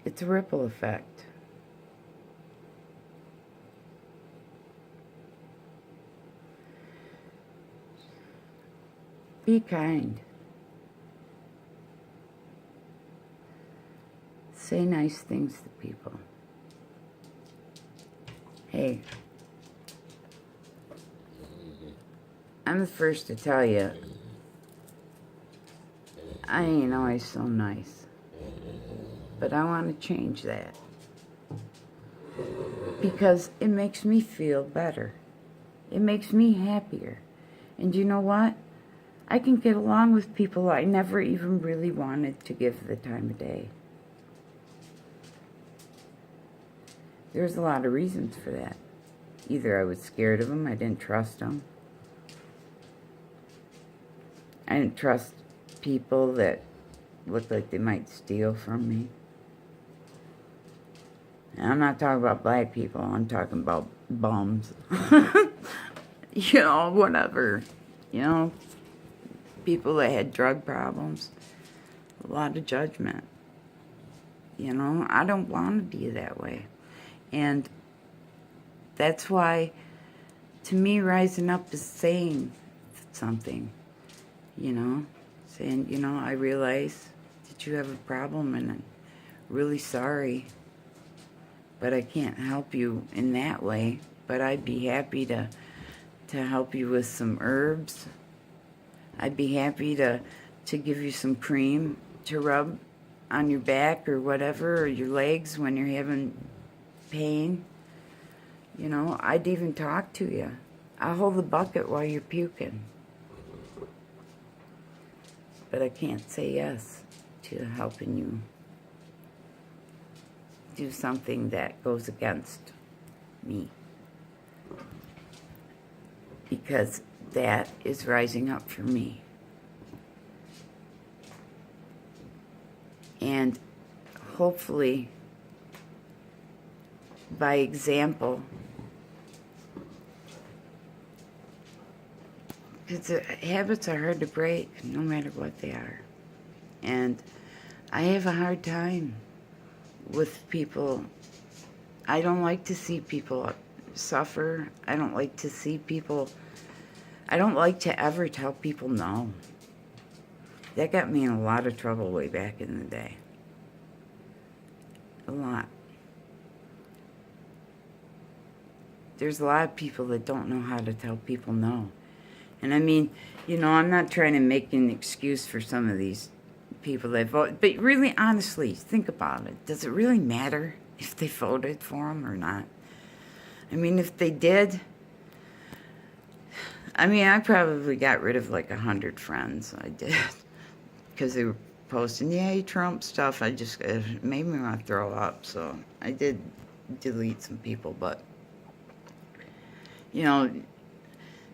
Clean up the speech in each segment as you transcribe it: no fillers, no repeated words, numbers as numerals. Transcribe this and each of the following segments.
It's a ripple effect. Be kind. Say nice things to people. Hey, I'm the first to tell you, I ain't always so nice. But I want to change that. Because it makes me feel better. It makes me happier. And you know what? I can get along with people I never even really wanted to give the time of day. There's a lot of reasons for that. Either I was scared of them, I didn't trust them. I didn't trust people that looked like they might steal from me. And I'm not talking about black people, I'm talking about bums. You know, whatever. You know, people that had drug problems. A lot of judgment. You know, I don't want to be that way. And that's why, to me, rising up is saying something. You know, saying, you know, I realize that you have a problem and I'm really sorry, but I can't help you in that way. But I'd be happy to help you with some herbs. I'd be happy to give you some cream to rub on your back or whatever, or your legs when you're having pain. You know, I'd even talk to you. I'll hold the bucket while you're puking. But I can't say yes to helping you do something that goes against me. Because that is rising up for me. And hopefully, by example, because habits are hard to break, no matter what they are. And I have a hard time with people. I don't like to see people suffer. I don't like to see people, I don't like to ever tell people no. That got me in a lot of trouble way back in the day. A lot. There's a lot of people that don't know how to tell people no. And I mean, you know, I'm not trying to make an excuse for some of these people that vote, but really, honestly, think about it. Does it really matter if they voted for them or not? I mean, if they did, I mean, I probably got rid of like 100 friends. I did. Because they were posting, yay, Trump stuff. It made me want to throw up. So I did delete some people, but, you know,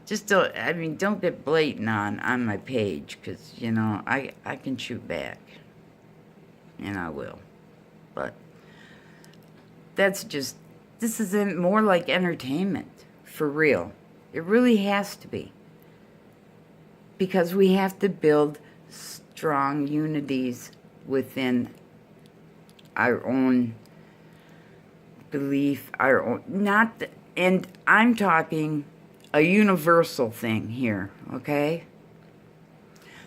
just don't get blatant on my page, because, you know, I can shoot back. And I will. But this is more like entertainment, for real. It really has to be. Because we have to build strong unities within our own belief, and I'm talking a universal thing here, okay?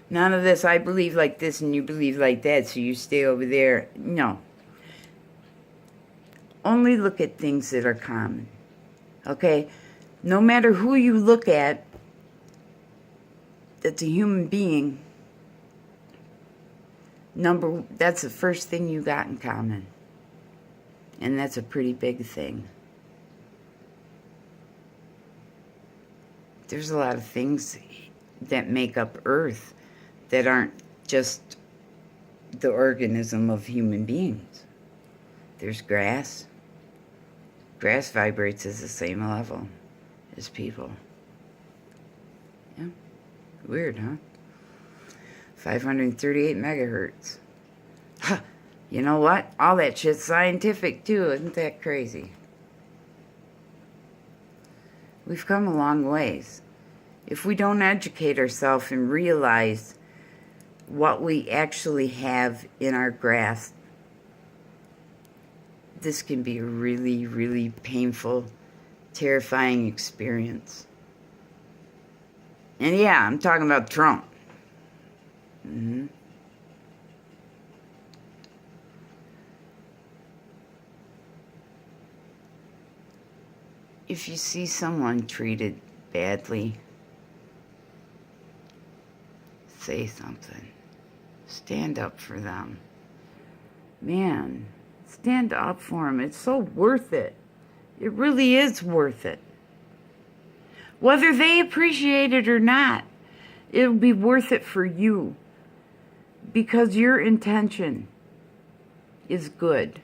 None of this, I believe like this and you believe like that, so you stay over there. No. Only look at things that are common, okay? No matter who you look at, that's a human being, that's the first thing you got in common. And that's a pretty big thing. There's a lot of things that make up Earth that aren't just the organism of human beings. There's grass. Grass vibrates at the same level as people. Yeah. Weird, huh? 538 megahertz. Huh. You know what? All that shit's scientific, too. Isn't that crazy? We've come a long ways. If we don't educate ourselves and realize what we actually have in our grasp, this can be a really, really painful, terrifying experience. And yeah, I'm talking about Trump. Mm-hmm. If you see someone treated badly, say something. Stand up for them. Man, stand up for them. It's so worth it. It really is worth it. Whether they appreciate it or not, it'll be worth it for you. Because your intention is good.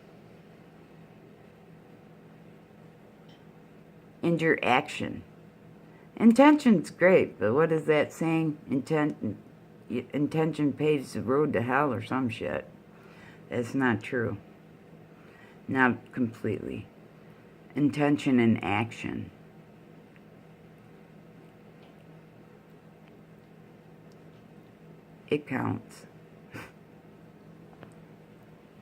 And your action. Intention's great, but what is that saying? Intention paves the road to hell or some shit. That's not true. Not completely. Intention and action. It counts.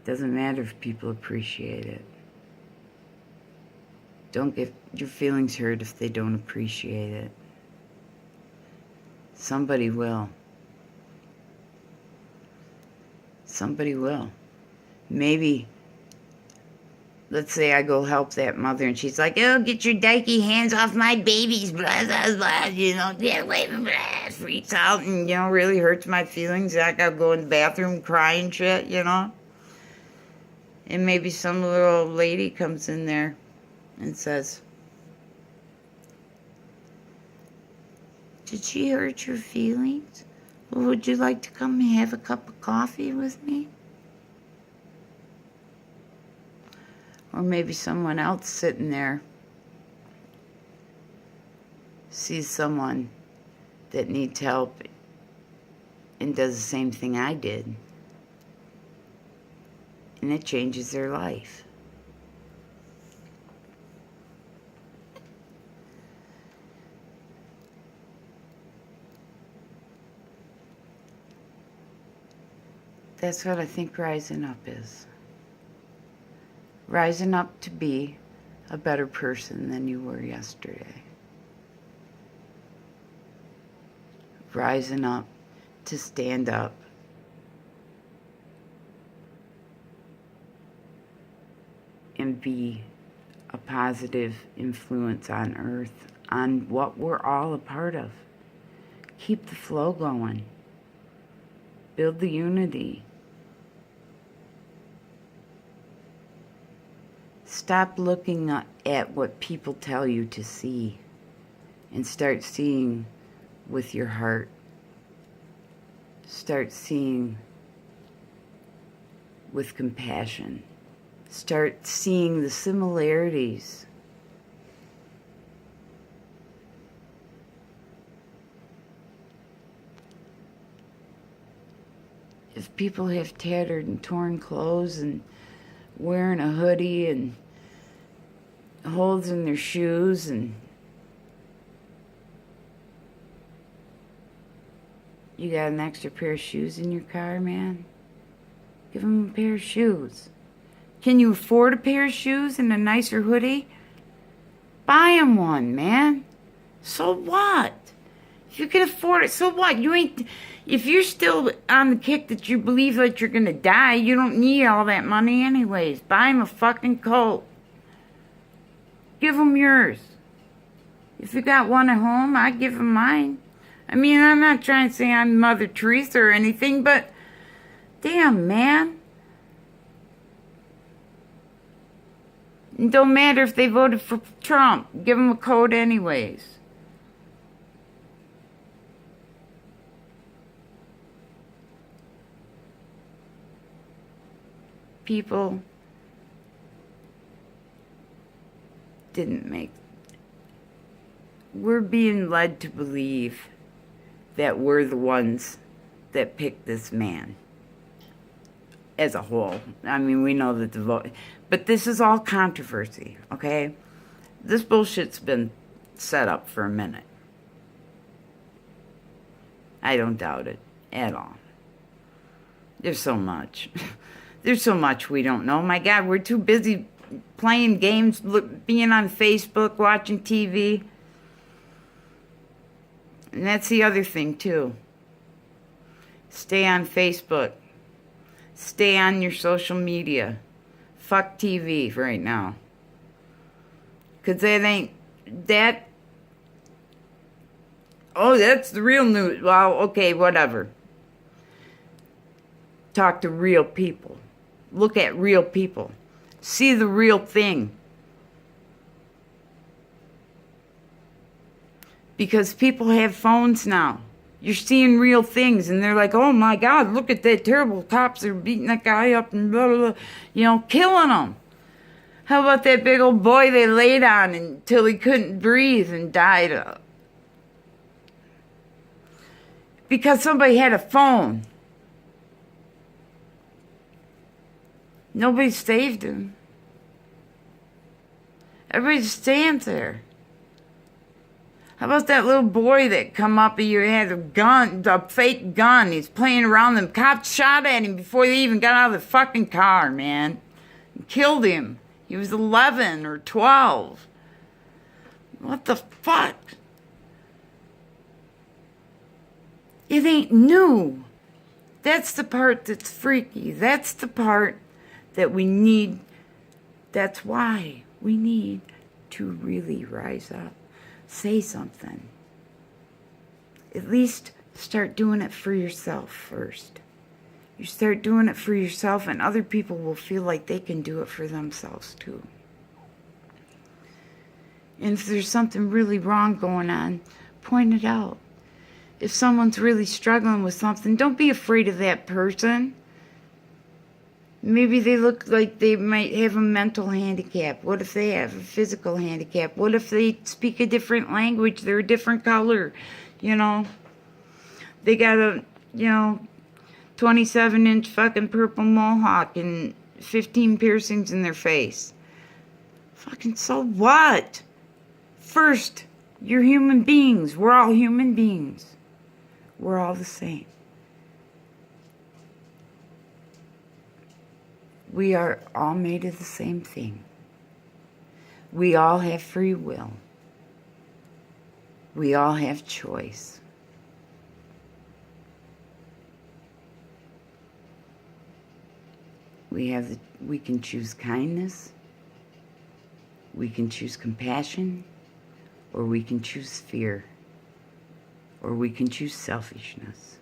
Doesn't matter if people appreciate it. Don't get your feelings hurt if they don't appreciate it. Somebody will. Somebody will. Maybe, let's say I go help that mother and she's like, oh, get your dykey hands off my babies, blah, blah, blah, get away from blah, freaks out and, really hurts my feelings. I gotta go in the bathroom crying shit, And maybe some little old lady comes in there and says, did she hurt your feelings? Well, would you like to come and have a cup of coffee with me? Or maybe someone else sitting there sees someone that needs help and does the same thing I did. And it changes their life. That's what I think rising up is. Rising up to be a better person than you were yesterday. Rising up to stand up. And be a positive influence on earth, on what we're all a part of. Keep the flow going. Build the unity. Stop looking at what people tell you to see and start seeing with your heart. Start seeing with compassion. Start seeing the similarities. If people have tattered and torn clothes and wearing a hoodie and holes in their shoes and you got an extra pair of shoes in your car, man? Give them a pair of shoes. Can you afford a pair of shoes and a nicer hoodie? Buy them one, man. So what? If you can afford it, so what? If you're still on the kick that you believe that you're gonna die, you don't need all that money anyways. Buy them a fucking coat. Give them yours. If you got one at home, I'd give them mine. I mean, I'm not trying to say I'm Mother Teresa or anything, but damn, man. It don't matter if they voted for Trump. Give them a coat anyways. People didn't make... We're being led to believe that we're the ones that picked this man. As a whole. I mean, we know that the vote... But this is all controversy, okay? This bullshit's been set up for a minute. I don't doubt it at all. There's so much. There's so much we don't know. My God, we're too busy playing games, being on Facebook, watching TV. And that's the other thing, too. Stay on Facebook. Stay on your social media. Fuck TV right now. Because oh, that's the real news. Well, okay, whatever. Talk to real people. Look at real people. See the real thing. Because people have phones now. You're seeing real things, and they're like, oh my God, look at that terrible cops are beating that guy up and blah, blah, blah, killing him. How about that big old boy they laid on until he couldn't breathe and died? Because somebody had a phone. Nobody saved him. Everybody just stands there. How about that little boy that come up and you had a gun, a fake gun? He's playing around. Them cops shot at him before they even got out of the fucking car, man. And killed him. He was 11 or 12. What the fuck? It ain't new. That's the part that's freaky. That's the part that we need. That's why we need to really rise up. Say something. At least start doing it for yourself first. You start doing it for yourself, and other people will feel like they can do it for themselves too. And if there's something really wrong going on, point it out. If someone's really struggling with something, don't be afraid of that person. Maybe they look like they might have a mental handicap. What if they have a physical handicap? What if they speak a different language? They're a different color, They got a, 27-inch fucking purple mohawk and 15 piercings in their face. Fucking so what? First, you're human beings. We're all human beings. We're all the same. We are all made of the same thing. We all have free will. We all have choice. We can choose kindness, we can choose compassion, or we can choose fear, or we can choose selfishness.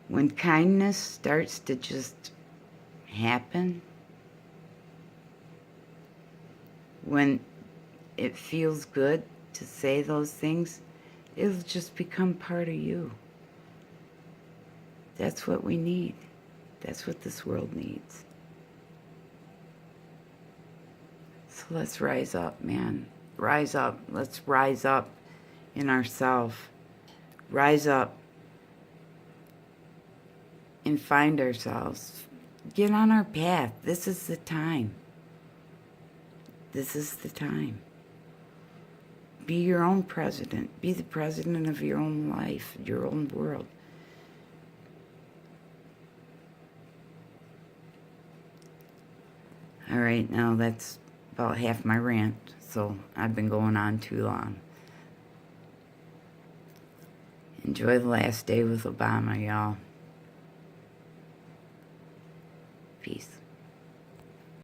When kindness starts to just happen, when it feels good to say those things, it'll just become part of you. That's what we need. That's what this world needs. So let's rise up, man. Rise up. Let's rise up in ourselves. Rise up and find ourselves. Get on our path. This is the time. This is the time. Be your own president. Be the president of your own life, your own world. All right, now that's about half my rant, so I've been going on too long. Enjoy the last day with Obama, y'all. Peace.